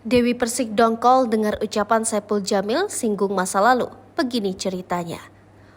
Dewi Persik dongkol dengar ucapan Saipul Jamil singgung masa lalu. Begini ceritanya.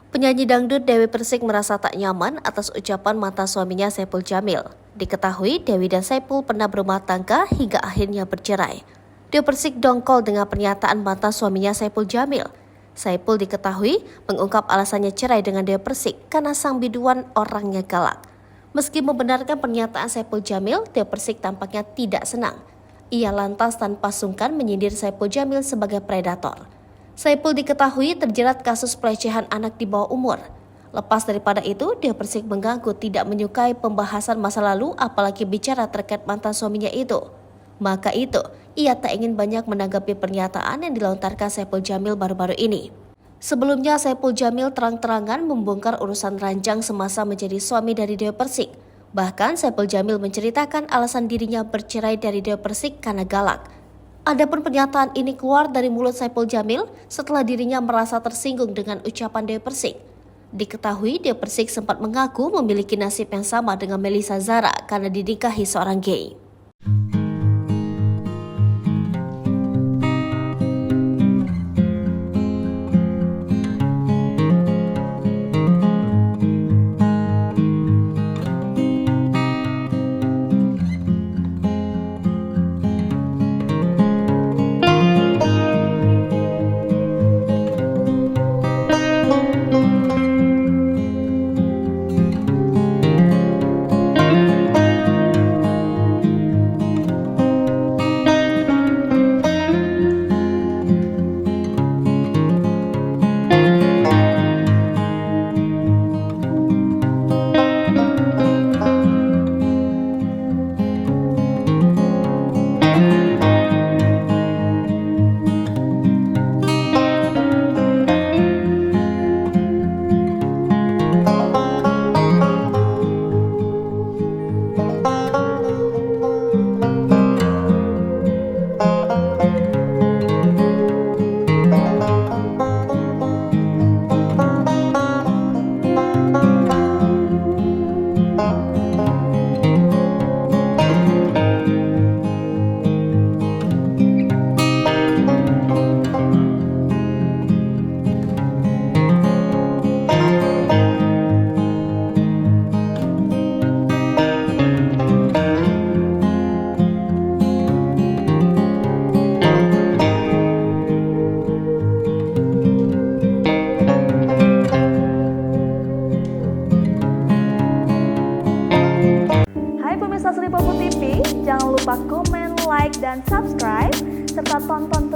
Penyanyi dangdut Dewi Persik merasa tak nyaman atas ucapan mantan suaminya Saipul Jamil. Diketahui Dewi dan Saipul pernah berumah tangga hingga akhirnya bercerai. Dewi Persik dongkol dengan pernyataan mantan suaminya Saipul Jamil. Saipul diketahui mengungkap alasannya cerai dengan Dewi Persik karena sang biduan orangnya galak. Meski membenarkan pernyataan Saipul Jamil, Dewi Persik tampaknya tidak senang. Ia lantas tanpa sungkan menyindir Saipul Jamil sebagai predator. Saipul diketahui terjerat kasus pelecehan anak di bawah umur. Lepas daripada itu, Dewi Persik mengaku tidak menyukai pembahasan masa lalu apalagi bicara terkait mantan suaminya itu. Maka itu, ia tak ingin banyak menanggapi pernyataan yang dilontarkan Saipul Jamil baru-baru ini. Sebelumnya, Saipul Jamil terang-terangan membongkar urusan ranjang semasa menjadi suami dari Dewi Persik. Bahkan Saipul Jamil menceritakan alasan dirinya bercerai dari Dewi Persik karena galak. Adapun pernyataan ini keluar dari mulut Saipul Jamil setelah dirinya merasa tersinggung dengan ucapan Dewi Persik. Diketahui Dewi Persik sempat mengaku memiliki nasib yang sama dengan Melissa Zara karena dinikahi seorang gay. Pemirsa Sri Popo TV, jangan lupa komen, like, dan subscribe, serta tonton